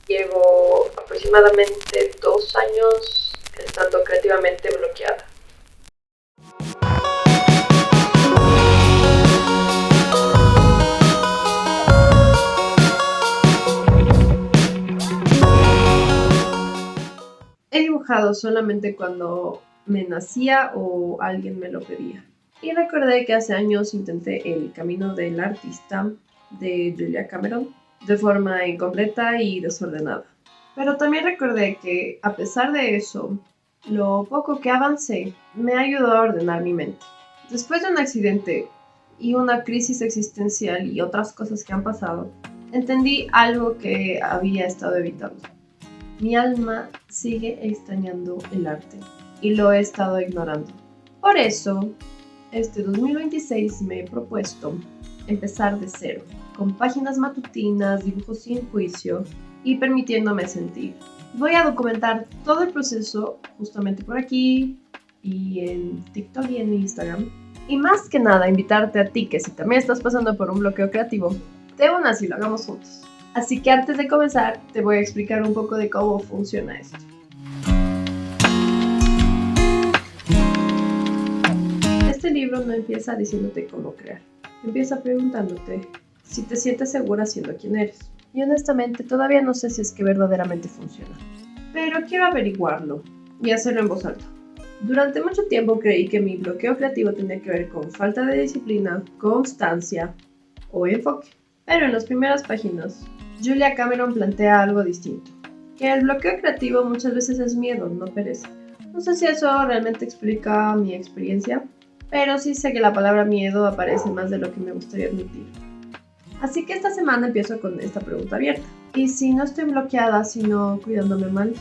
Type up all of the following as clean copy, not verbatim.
Llevo aproximadamente 2 años estando creativamente bloqueada. He dibujado solamente cuando me nacía o alguien me lo pedía. Y recordé que hace años intenté El camino del artista de Julia Cameron de forma incompleta y desordenada. Pero también recordé que, a pesar de eso, lo poco que avancé me ayudó a ordenar mi mente. Después de un accidente y una crisis existencial y otras cosas que han pasado, entendí algo que había estado evitando. Mi alma sigue extrañando el arte y lo he estado ignorando. Por eso, este 2026 me he propuesto empezar de cero, con páginas matutinas, dibujos sin juicio y permitiéndome sentir. Voy a documentar todo el proceso justamente por aquí y en TikTok y en Instagram. Y más que nada, invitarte a ti que si también estás pasando por un bloqueo creativo, te unas y lo hagamos juntos. Así que antes de comenzar, te voy a explicar un poco de cómo funciona esto. Este libro no empieza diciéndote cómo crear, empieza preguntándote si te sientes segura siendo quien eres. Y honestamente todavía no sé si es que verdaderamente funciona, pero quiero averiguarlo y hacerlo en voz alta. Durante mucho tiempo creí que mi bloqueo creativo tenía que ver con falta de disciplina, constancia o enfoque. Pero en las primeras páginas, Julia Cameron plantea algo distinto, que el bloqueo creativo muchas veces es miedo, no pereza. No sé si eso realmente explica mi experiencia, pero sí sé que la palabra miedo aparece más de lo que me gustaría admitir. Así que esta semana empiezo con esta pregunta abierta. ¿Y si no estoy bloqueada, sino cuidándome mal?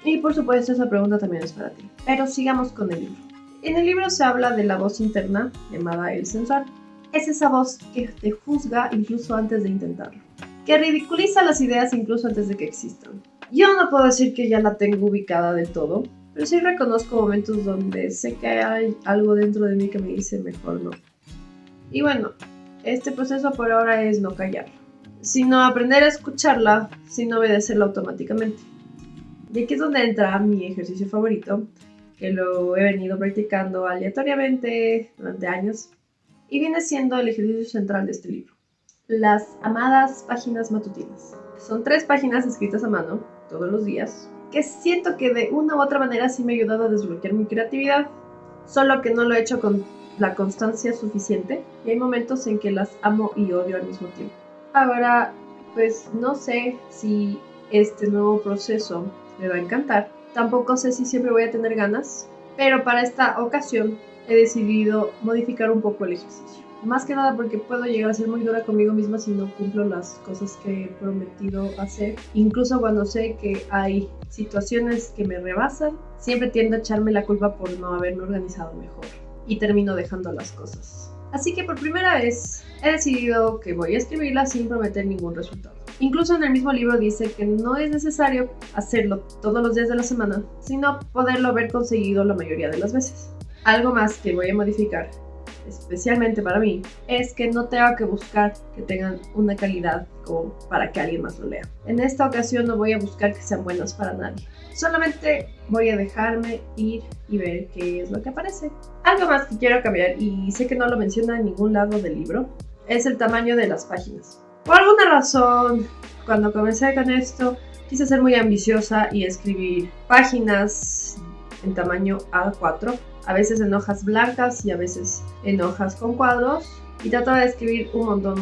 Y por supuesto esa pregunta también es para ti. Pero sigamos con el libro. En el libro se habla de la voz interna, llamada el sensor. Es esa voz que te juzga incluso antes de intentarlo, que ridiculiza las ideas incluso antes de que existan. Yo no puedo decir que ya la tengo ubicada del todo, pero sí reconozco momentos donde sé que hay algo dentro de mí que me dice mejor no. Y bueno, este proceso por ahora es no callarla, sino aprender a escucharla sin obedecerla automáticamente. Y aquí es donde entra mi ejercicio favorito, que lo he venido practicando aleatoriamente durante años, y viene siendo el ejercicio central de este libro. Las amadas páginas matutinas. Son 3 páginas escritas a mano, todos los días, que siento que de una u otra manera sí me ha ayudado a desbloquear mi creatividad, solo que no lo he hecho con la constancia suficiente y hay momentos en que las amo y odio al mismo tiempo. Ahora, pues no sé si este nuevo proceso me va a encantar, tampoco sé si siempre voy a tener ganas, pero para esta ocasión he decidido modificar un poco el ejercicio. Más que nada porque puedo llegar a ser muy dura conmigo misma si no cumplo las cosas que he prometido hacer. Incluso cuando sé que hay situaciones que me rebasan, siempre tiendo a echarme la culpa por no haberme organizado mejor. Y termino dejando las cosas. Así que por primera vez he decidido que voy a escribirla sin prometer ningún resultado. Incluso en el mismo libro dice que no es necesario hacerlo todos los días de la semana, sino poderlo haber conseguido la mayoría de las veces. Algo más que voy a modificar, especialmente para mí, es que no tenga que buscar que tengan una calidad como para que alguien más lo lea. En esta ocasión no voy a buscar que sean buenas para nadie. Solamente voy a dejarme ir y ver qué es lo que aparece. Algo más que quiero cambiar, y sé que no lo menciona en ningún lado del libro, es el tamaño de las páginas. Por alguna razón, cuando comencé con esto, quise ser muy ambiciosa y escribir páginas en tamaño A4, a veces en hojas blancas y a veces en hojas con cuadros, y trataba de escribir un montón,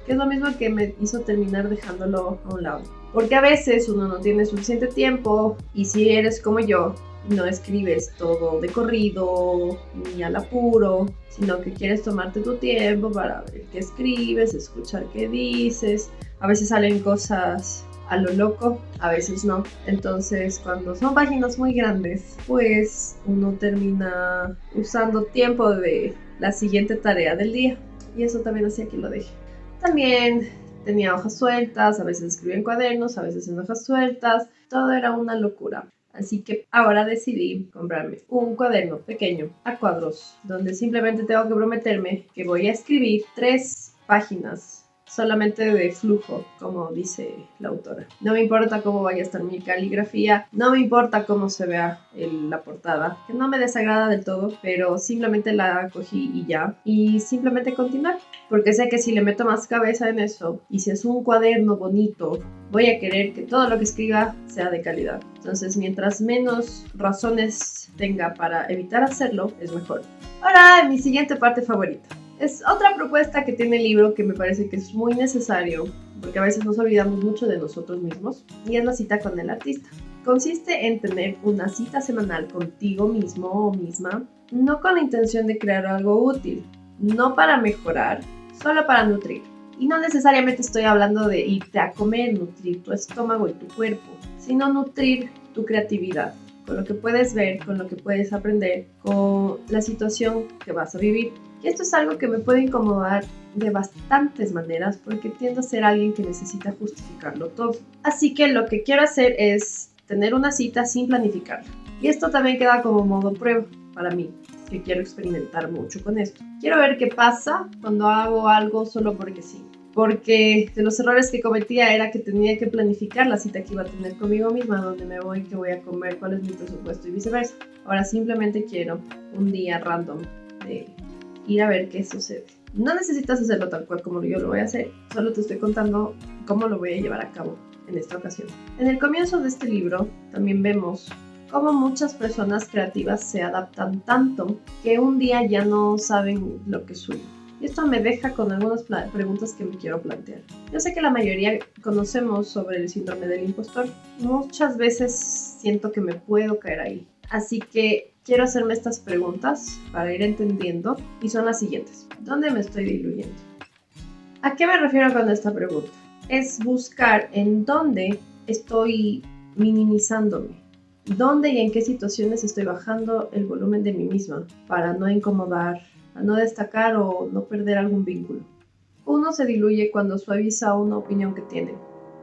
que es lo mismo que me hizo terminar dejándolo a un lado. Porque a veces uno no tiene suficiente tiempo, y si eres como yo, no escribes todo de corrido ni al apuro, sino que quieres tomarte tu tiempo para ver qué escribes, escuchar qué dices. A veces salen cosas a lo loco, a veces no. Entonces, cuando son páginas muy grandes, pues uno termina usando tiempo de la siguiente tarea del día. Y eso también hacía que lo deje. También tenía hojas sueltas, a veces escribía en cuadernos, a veces en hojas sueltas. Todo era una locura. Así que ahora decidí comprarme un cuaderno pequeño a cuadros, donde simplemente tengo que prometerme que voy a escribir 3 páginas solamente de flujo, como dice la autora. No me importa cómo vaya a estar mi caligrafía, no me importa cómo se vea la portada, que no me desagrada del todo, pero simplemente la cogí y ya, y simplemente continuar, porque sé que si le meto más cabeza en eso, y si es un cuaderno bonito, voy a querer que todo lo que escriba sea de calidad. Entonces, mientras menos razones tenga para evitar hacerlo, es mejor. Ahora, mi siguiente parte favorita. Es otra propuesta que tiene el libro que me parece que es muy necesario, porque a veces nos olvidamos mucho de nosotros mismos, y es la cita con el artista. Consiste en tener una cita semanal contigo mismo o misma, no con la intención de crear algo útil, no para mejorar, solo para nutrir. Y no necesariamente estoy hablando de irte a comer, nutrir tu estómago y tu cuerpo, sino nutrir tu creatividad, con lo que puedes ver, con lo que puedes aprender, con la situación que vas a vivir. Y esto es algo que me puede incomodar de bastantes maneras porque tiendo a ser alguien que necesita justificarlo todo. Así que lo que quiero hacer es tener una cita sin planificarla. Y esto también queda como modo prueba para mí, que quiero experimentar mucho con esto. Quiero ver qué pasa cuando hago algo solo porque sí. Porque de los errores que cometía era que tenía que planificar la cita que iba a tener conmigo misma, dónde me voy, qué voy a comer, cuál es mi presupuesto y viceversa. Ahora simplemente quiero un día random de ir a ver qué sucede. No necesitas hacerlo tal cual como yo lo voy a hacer, solo te estoy contando cómo lo voy a llevar a cabo en esta ocasión. En el comienzo de este libro también vemos cómo muchas personas creativas se adaptan tanto que un día ya no saben lo que es suyo. Y esto me deja con algunas preguntas que me quiero plantear. Yo sé que la mayoría conocemos sobre el síndrome del impostor. Muchas veces siento que me puedo caer ahí. Así que quiero hacerme estas preguntas para ir entendiendo y son las siguientes. ¿Dónde me estoy diluyendo? ¿A qué me refiero con esta pregunta? Es buscar en dónde estoy minimizándome. ¿Dónde y en qué situaciones estoy bajando el volumen de mí misma para no incomodar, a no destacar o no perder algún vínculo? Uno se diluye cuando suaviza una opinión que tiene.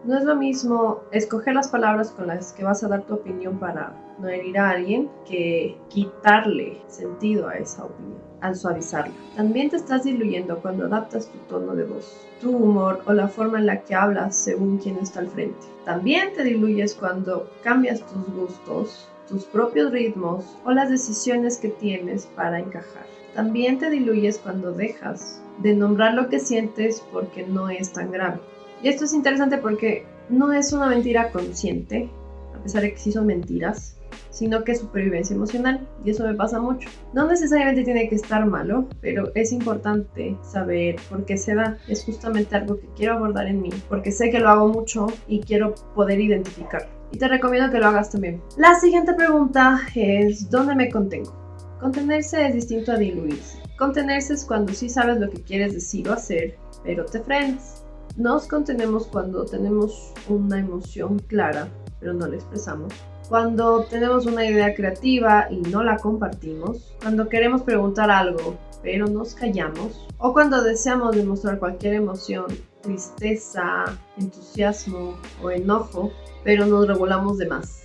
No es lo mismo escoger las palabras con las que vas a dar tu opinión para no herir a alguien que quitarle sentido a esa opinión al suavizarla. También te estás diluyendo cuando adaptas tu tono de voz, tu humor o la forma en la que hablas según quien está al frente. También te diluyes cuando cambias tus gustos, tus propios ritmos o las decisiones que tienes para encajar. También te diluyes cuando dejas de nombrar lo que sientes porque no es tan grave. Y esto es interesante porque no es una mentira consciente, a pesar de que sí son mentiras, sino que es supervivencia emocional, y eso me pasa mucho. No necesariamente tiene que estar malo, pero es importante saber por qué se da. Es justamente algo que quiero abordar en mí, porque sé que lo hago mucho y quiero poder identificarlo. Y te recomiendo que lo hagas también. La siguiente pregunta es, ¿dónde me contengo? Contenerse es distinto a diluirse. Contenerse es cuando sí sabes lo que quieres decir o hacer, pero te frenas. Nos contenemos cuando tenemos una emoción clara, pero no la expresamos. Cuando tenemos una idea creativa y no la compartimos. Cuando queremos preguntar algo, pero nos callamos. O cuando deseamos demostrar cualquier emoción, tristeza, entusiasmo o enojo, pero nos regulamos de más.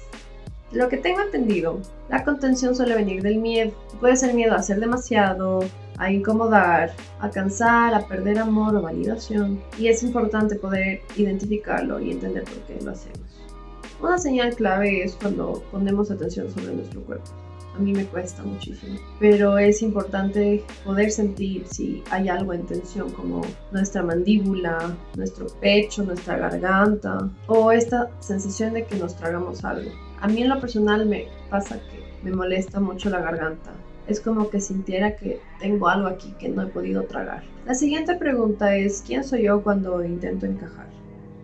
Lo que tengo entendido, la contención suele venir del miedo. Puede ser miedo a hacer demasiado, a incomodar, a cansar, a perder amor o validación. Y es importante poder identificarlo y entender por qué lo hacemos. Una señal clave es cuando ponemos atención sobre nuestro cuerpo. A mí me cuesta muchísimo, pero es importante poder sentir si hay algo en tensión, como nuestra mandíbula, nuestro pecho, nuestra garganta, o esta sensación de que nos tragamos algo. A mí en lo personal me pasa que me molesta mucho la garganta. Es como que sintiera que tengo algo aquí que no he podido tragar. La siguiente pregunta es, ¿quién soy yo cuando intento encajar?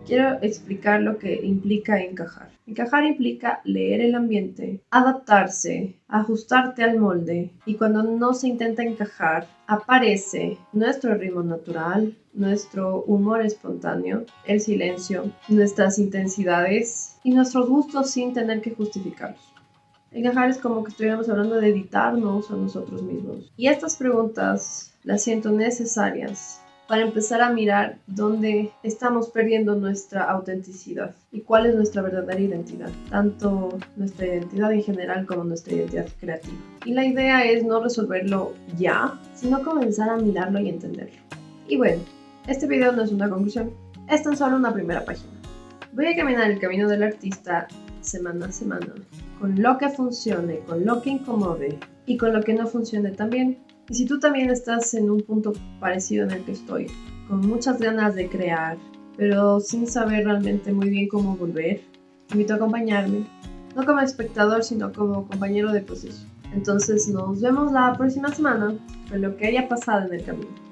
Quiero explicar lo que implica encajar. Encajar implica leer el ambiente, adaptarse, ajustarte al molde, y cuando no se intenta encajar, aparece nuestro ritmo natural, nuestro humor espontáneo, el silencio, nuestras intensidades y nuestros gustos sin tener que justificarlos. Encajar es como que estuviéramos hablando de editarnos a nosotros mismos. Y estas preguntas las siento necesarias para empezar a mirar dónde estamos perdiendo nuestra autenticidad y cuál es nuestra verdadera identidad, tanto nuestra identidad en general como nuestra identidad creativa. Y la idea es no resolverlo ya, sino comenzar a mirarlo y entenderlo. Y bueno, Este video no es una conclusión, es tan solo una primera página. Voy a caminar el camino del artista semana a semana, con lo que funcione, con lo que incomode y con lo que no funcione también. Y si tú también estás en un punto parecido en el que estoy, con muchas ganas de crear, pero sin saber realmente muy bien cómo volver, te invito a acompañarme, no como espectador, sino como compañero de proceso. Entonces nos vemos la próxima semana con lo que haya pasado en el camino.